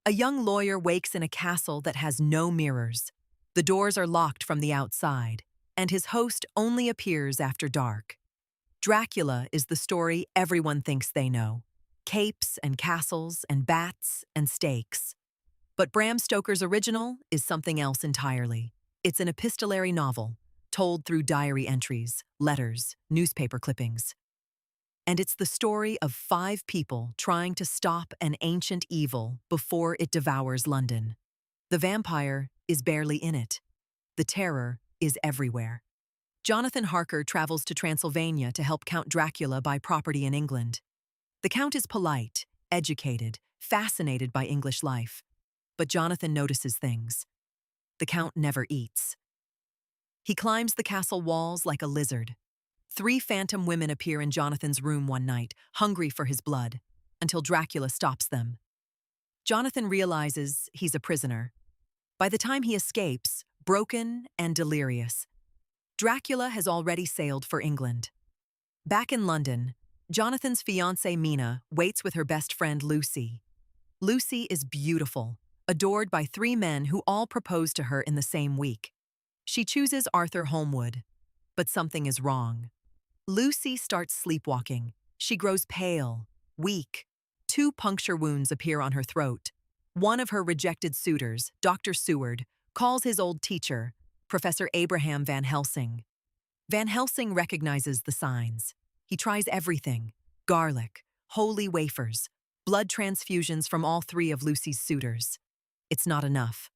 A young lawyer wakes in a castle that has no mirrors. The doors are locked from the outside, and his host only appears after dark. Dracula is the story everyone thinks they know. Capes and castles and bats and stakes. But Bram Stoker's original is something else entirely. It's an epistolary novel, told through diary entries, letters, newspaper clippings. And it's the story of 5 people trying to stop an ancient evil before it devours London. The vampire is barely in it. The terror is everywhere. Jonathan Harker travels to Transylvania to help Count Dracula buy property in England. The Count is polite, educated, fascinated by English life. But Jonathan notices things. The Count never eats. He climbs the castle walls like a lizard. 3 phantom women appear in Jonathan's room one night, hungry for his blood, until Dracula stops them. Jonathan realizes he's a prisoner. By the time he escapes, broken and delirious, Dracula has already sailed for England. Back in London, Jonathan's fiancée Mina waits with her best friend Lucy. Lucy is beautiful, adored by 3 men who all propose to her in the same week. She chooses Arthur Holmwood, but something is wrong. Lucy starts sleepwalking. She grows pale, weak. 2 puncture wounds appear on her throat. One of her rejected suitors, Dr. Seward, calls his old teacher, Professor Abraham Van Helsing. Van Helsing recognizes the signs. He tries everything: garlic, holy wafers, blood transfusions from all 3 of Lucy's suitors. It's not enough.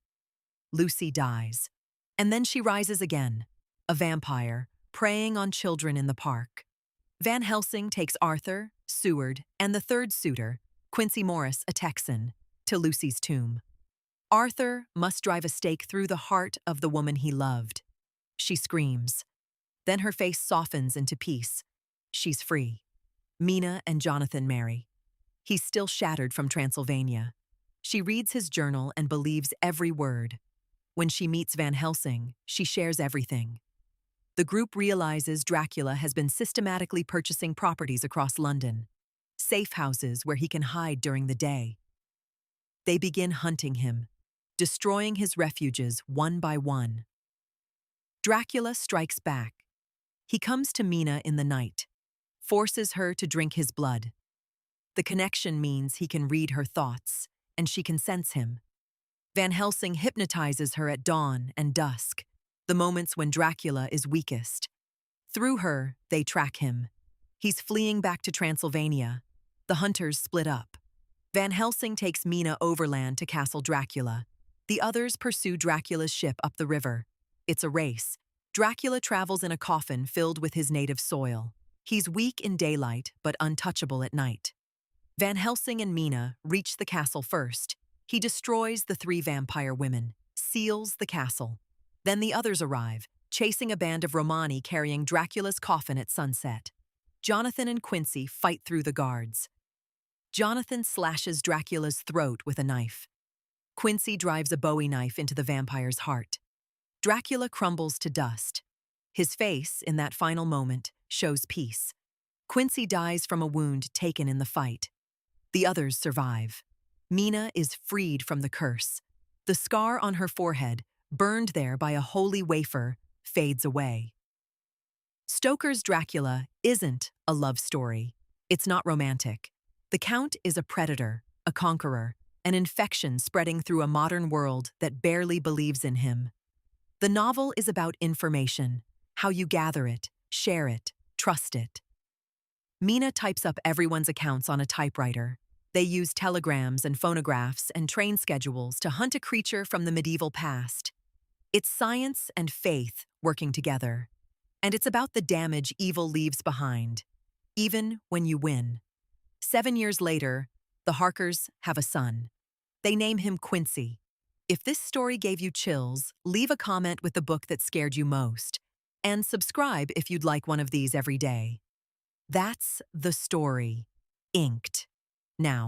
Lucy dies. And then she rises again, a vampire, preying on children in the park. Van Helsing takes Arthur, Seward, and the 3rd suitor, Quincy Morris, a Texan, to Lucy's tomb. Arthur must drive a stake through the heart of the woman he loved. She screams. Then her face softens into peace. She's free. Mina and Jonathan marry. He's still shattered from Transylvania. She reads his journal and believes every word. When she meets Van Helsing, she shares everything. The group realizes Dracula has been systematically purchasing properties across London, safe houses where he can hide during the day. They begin hunting him, destroying his refuges one by one. Dracula strikes back. He comes to Mina in the night, forces her to drink his blood. The connection means he can read her thoughts, and she can sense him. Van Helsing hypnotizes her at dawn and dusk, the moments when Dracula is weakest. Through her, they track him. He's fleeing back to Transylvania. The hunters split up. Van Helsing takes Mina overland to Castle Dracula. The others pursue Dracula's ship up the river. It's a race. Dracula travels in a coffin filled with his native soil. He's weak in daylight, but untouchable at night. Van Helsing and Mina reach the castle first. He destroys the 3 vampire women, seals the castle. Then the others arrive, chasing a band of Romani carrying Dracula's coffin at sunset. Jonathan and Quincy fight through the guards. Jonathan slashes Dracula's throat with a knife. Quincy drives a Bowie knife into the vampire's heart. Dracula crumbles to dust. His face, in that final moment, shows peace. Quincy dies from a wound taken in the fight. The others survive. Mina is freed from the curse. The scar on her forehead, burned there by a holy wafer, fades away. Stoker's Dracula isn't a love story. It's not romantic. The Count is a predator, a conqueror, an infection spreading through a modern world that barely believes in him. The novel is about information, how you gather it, share it, trust it. Mina types up everyone's accounts on a typewriter. They use telegrams and phonographs and train schedules to hunt a creature from the medieval past. It's science and faith working together. And it's about the damage evil leaves behind, even when you win. 7 years later, the Harkers have a son. They name him Quincy. If this story gave you chills, leave a comment with the book that scared you most. And subscribe if you'd like one of these every day. That's the story, inked. Now,